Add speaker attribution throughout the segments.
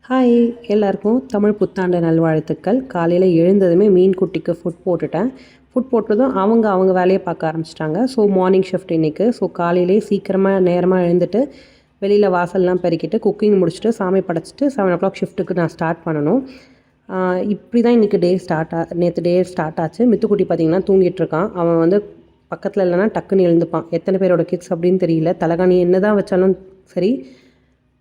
Speaker 1: Hi எல்லாருக்கும் தமிழ் புத்தாண்டு நல்வாழ்த்துக்கள். காலையில் எழுந்ததுமே மீன் குட்டிக்கு ஃபுட் போட்டுட்டேன். ஃபுட் போட்டதும் அவங்க வேலையை பார்க்க ஆரம்பிச்சிட்டாங்க. ஸோ மார்னிங் ஷிஃப்ட் இன்றைக்கி. ஸோ காலையிலே சீக்கிரமாக நேரமாக எழுந்துட்டு வெளியில் வாசல்லாம் பெருக்கிட்டு குக்கிங் முடிச்சுட்டு சாமி படைச்சிட்டு 7 o'clock ஷிஃப்ட்டுக்கு நான் ஸ்டார்ட் பண்ணணும். இப்படி தான் இன்றைக்கி நேற்று டே ஸ்டார்ட் ஆச்சு. மித்துக்குட்டி பார்த்திங்கன்னா தூங்கிட்டுருக்கான். அவன் வந்து பக்கத்தில் இல்லைனா டக்குன்னு எழுந்துப்பான். எத்தனை பேரோட கிட்ஸ் அப்படின்னு தெரியல. தலகாணி என்ன தான் வச்சாலும் சரி,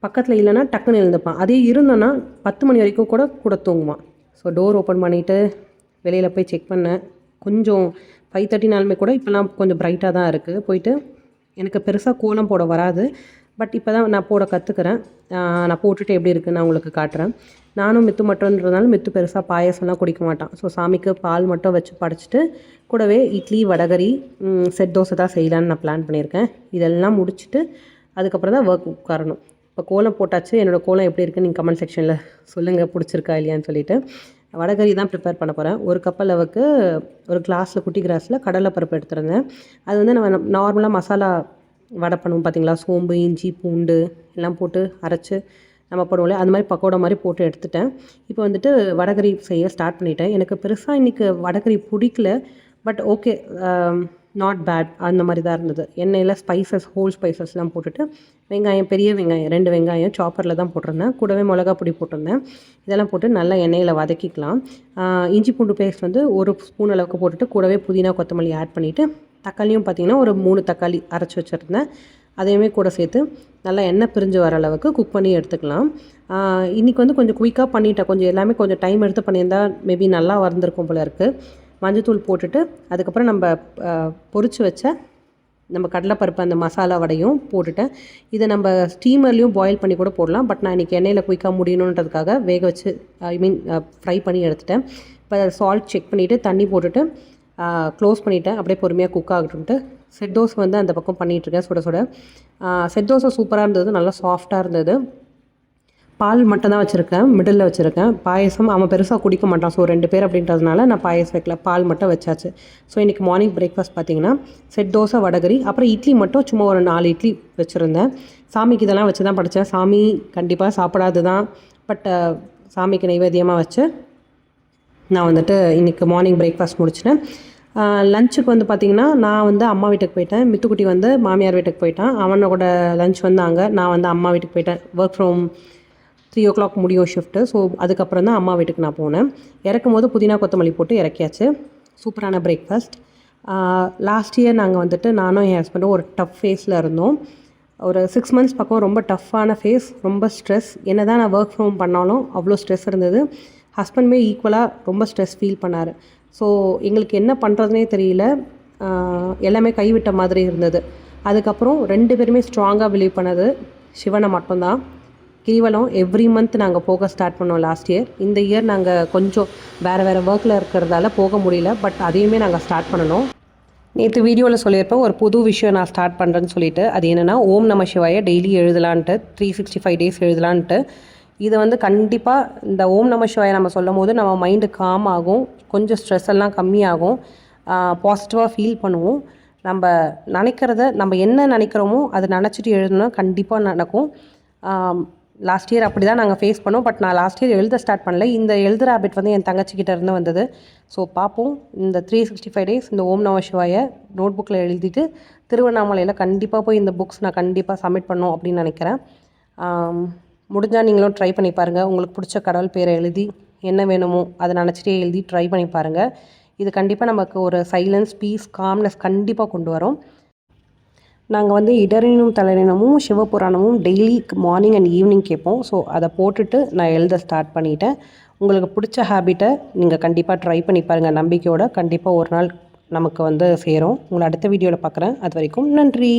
Speaker 1: பக்கத்தில் இல்லைனா டக்குன்னு எழுந்துப்பான். அதே இருந்தோன்னா 10 மணி வரைக்கும் கூட தூங்குவான். ஸோ டோர் ஓப்பன் பண்ணிவிட்டு வெளியில் போய் செக் பண்ணேன். கொஞ்சம் 5:30 கூட இப்போலாம் கொஞ்சம் ப்ரைட்டாக தான் இருக்குது. போயிட்டு எனக்கு பெருசாக கோலம் போட வராது, பட் இப்போ தான் நான் போட கற்றுக்கிறேன். நான் போட்டுட்டு எப்படி இருக்குன்னு நான் உங்களுக்கு காட்டுறேன். நானும் மித்து மட்டும்ன்றதுனால மித்து பெருசாக பாயசம்லாம் குடிக்க மாட்டான். ஸோ சாமிக்கு பால் மட்டும் வச்சு படைச்சிட்டு கூடவே இட்லி வடகரி செட் தோசை தான் செய்யலான்னு நான் பிளான் பண்ணியிருக்கேன். இதெல்லாம் முடிச்சுட்டு அதுக்கப்புறம் தான் ஒர்க் உட்காரணும். இப்போ கோலம் போட்டாச்சு. என்னோடய கோலம் எப்படி இருக்குன்னு நீங்கள் கமெண்ட் செக்ஷனில் சொல்லுங்கள், பிடிச்சிருக்கா இல்லையான்னு சொல்லிவிட்டு. வடகரி தான் ப்ரிப்பேர் பண்ண போகிறேன். ஒரு கப் அளவுக்கு ஒரு கிளாஸில் குட்டி கிளாஸில் கடலைப்பருப்பு எடுத்துருந்தேன். அது வந்து நம்ம நார்மலாக மசாலா வடை பண்ணுவோம் பார்த்திங்களா, சோம்பு இஞ்சி பூண்டு எல்லாம் போட்டு அரைச்சி நம்ம போடுவோம்ல, அது மாதிரி பக்கோடா மாதிரி போட்டு எடுத்துட்டேன். இப்போ வந்துட்டு வடகரி செய்ய ஸ்டார்ட் பண்ணிட்டேன். எனக்கு பெருசாக இன்றைக்கி வடகரி பிடிக்கல, பட் ஓகே, நாட் பேட் அந்த மாதிரி தான் இருந்தது. எண்ணெயில் ஹோல் ஸ்பைசஸ்லாம் போட்டுட்டு வெங்காயம், பெரிய வெங்காயம் 2 வெங்காயம் சாப்பரில் தான் போட்டிருந்தேன். கூடவே மிளகா பொடி போட்டிருந்தேன். இதெல்லாம் போட்டு நல்லா எண்ணெயில் வதக்கிக்கலாம். இஞ்சி பூண்டு பேஸ்ட் வந்து 1 ஸ்பூன் அளவுக்கு போட்டுட்டு கூடவே புதினா கொத்தமல்லி ஆட் பண்ணிவிட்டு தக்காளியும் பார்த்திங்கன்னா ஒரு 3 தக்காளி அரைச்சி வச்சுருந்தேன். அதையுமே கூட சேர்த்து நல்லா எண்ணெய் பிரிஞ்சு வர அளவுக்கு குக் பண்ணி எடுத்துக்கலாம். இன்றைக்கி வந்து கொஞ்சம் குயிக்காக பண்ணிட்டேன். கொஞ்சம் எல்லாமே கொஞ்சம் டைம் எடுத்து பண்ணியிருந்தால் மேபி நல்லா வந்திருக்கும் போல இருக்குது. மஞ்சத்தூள் போட்டுட்டு அதுக்கப்புறம் நம்ம பொரிச்சு வச்ச நம்ம கடலைப்பருப்பு அந்த மசாலா வடையும் போட்டுட்டேன். இதை நம்ம ஸ்டீமர்லேயும் பாயில் பண்ணி கூட போடலாம், பட் நான் இன்றைக்கி எண்ணெயில் குயிக்காக முடியணுன்றதுக்காக வேக வச்சு ஃப்ரை பண்ணி எடுத்துட்டேன். இப்போ அதை சால்ட் செக் பண்ணிவிட்டு தண்ணி போட்டுட்டு க்ளோஸ் பண்ணிவிட்டேன். அப்படியே பொறுமையாக குக் ஆகட்டும்ட்டு செட் தோசை வந்து அந்த பக்கம் பண்ணிகிட்ருக்கேன். சுட செட் தோசை சூப்பராக இருந்தது, நல்லா சாஃப்டாக இருந்தது. பால் மட்டும் தான் வச்சுருக்கேன், மிடில் வச்சுருக்கேன். பாயசம் அவன் பெருசாக குடிக்க மாட்டான். ஸோ 2 பேர் அப்படின்றதுனால நான் பாயசம் வைக்கல, பால் மட்டும் வச்சாச்சு. ஸோ இன்றைக்கி மார்னிங் பிரேக்ஃபாஸ்ட் பார்த்திங்கன்னா செட் தோசை வடகரி, அப்புறம் இட்லி மட்டும் சும்மா ஒரு 4 இட்லி வச்சுருந்தேன். சாமிக்கு இதெல்லாம் வச்சு தான் படித்தேன். சாமி கண்டிப்பாக சாப்பிடாது தான், பட் சாமிக்கு நைவேத்தியமாக வச்சு நான் வந்துட்டு இன்றைக்கி மார்னிங் பிரேக்ஃபாஸ்ட் முடிச்சிட்டேன். லஞ்சுக்கு வந்து பார்த்திங்கன்னா நான் வந்து அம்மா வீட்டுக்கு போயிட்டேன். மித்துக்குட்டி வந்து மாமியார் வீட்டுக்கு போயிட்டான். அவனோட லஞ்ச் வந்து அங்கே, நான் வந்து அம்மா வீட்டுக்கு போயிட்டேன். ஒர்க் ஃப்ரம் 3 o'clock முடியும் ஷிஃப்ட்டு. ஸோ அதுக்கப்புறம் தான் அம்மா வீட்டுக்கு நான் போனேன். இறக்கும் போது புதினா கொத்தமல்லி போட்டு இறக்கியாச்சு. சூப்பரான பிரேக்ஃபாஸ்ட். லாஸ்ட் இயர் நாங்கள் வந்துட்டு நானும் என் ஹஸ்பண்டும் ஒரு டஃப் ஃபேஸில் இருந்தோம். ஒரு 6 months பக்கம் ரொம்ப டஃப்பான ஃபேஸ், ரொம்ப ஸ்ட்ரெஸ். என்ன தான் நான் ஒர்க் ஃப்ரம் பண்ணாலும் அவ்வளோ ஸ்ட்ரெஸ் இருந்தது. ஹஸ்பண்டுமே ஈக்குவலாக ரொம்ப ஸ்ட்ரெஸ் ஃபீல் பண்ணார். ஸோ எங்களுக்கு என்ன பண்ணுறதுனே தெரியல, எல்லாமே கைவிட்ட மாதிரி இருந்தது. அதுக்கப்புறம் 2 பேருமே ஸ்ட்ராங்காக பிலீவ் பண்ணது சிவனை மட்டும்தான். கிரிவலம் எவ்ரி மந்த் நாங்கள் போக ஸ்டார்ட் பண்ணோம் லாஸ்ட் இயர். இந்த இயர் நாங்கள் கொஞ்சம் வேறு ஒர்க்கில் இருக்கிறதால போக முடியல, பட் அதையுமே நாங்கள் ஸ்டார்ட் பண்ணணும். நேற்று வீடியோவில் சொல்லியிருப்பேன் ஒரு புது விஷயம் நான் ஸ்டார்ட் பண்ணுறேன்னு சொல்லிட்டு. அது என்னென்னா ஓம் நம சிவாய டெய்லி எழுதலான்ட்டு, 365 days எழுதலான்ட்டு. இது வந்து கண்டிப்பாக இந்த ஓம் நம சிவாய நம்ம சொல்லும் போது நம்ம மைண்டு காம் ஆகும், கொஞ்சம் ஸ்ட்ரெஸ் எல்லாம் கம்மியாகும், பாசிட்டிவாக ஃபீல் பண்ணுவோம். நம்ம நம்ம என்ன நினைக்கிறோமோ அதை நினச்சிட்டு எழுதுனா கண்டிப்பாக நடக்கும். லாஸ்ட் இயர் அப்படி தான் நாங்கள் ஃபேஸ் பண்ணோம், பட் நான் லாஸ்ட் இயர் எழுத ஸ்டார்ட் பண்ணல. இந்த எழுதுகிற ஹேபிட் வந்து என் தங்கச்சிக்கிட்ட இருந்து வந்தது. ஸோ பார்ப்போம், இந்த 365 days இந்த ஓம் நம சிவாய நோட் புக்கில் எழுதிட்டு திருவண்ணாமலையில் கண்டிப்பாக போய் இந்த புக்ஸ் நான் கண்டிப்பாக சப்மிட் பண்ணோம் அப்படின்னு நினைக்கிறேன். முடிஞ்சால் நீங்களும் ட்ரை பண்ணி பாருங்கள். உங்களுக்கு பிடிச்ச கடவுள் பேரை எழுதி என்ன வேணுமோ அதை நினச்சிட்டே எழுதி ட்ரை பண்ணி பாருங்கள். இது கண்டிப்பாக நமக்கு ஒரு சைலன்ஸ், பீஸ், காம்னஸ் கண்டிப்பாக கொண்டு வரும். நாங்கள் வந்து இடரினும் தளரினமும் சிவபுராணமும் டெய்லி மார்னிங் அண்ட் ஈவினிங் கேட்போம். ஸோ அதை போட்டுட்டு நான் எழுத ஸ்டார்ட் பண்ணிட்டேன். உங்களுக்கு பிடிச்ச ஹேபிட்டை நீங்கள் கண்டிப்பாக ட்ரை பண்ணி பாருங்கள். நம்பிக்கையோடு கண்டிப்பாக ஒரு நாள் நமக்கு வந்து சேரும். உங்களை அடுத்த வீடியோவில் பார்க்குறேன். அது வரைக்கும் நன்றி.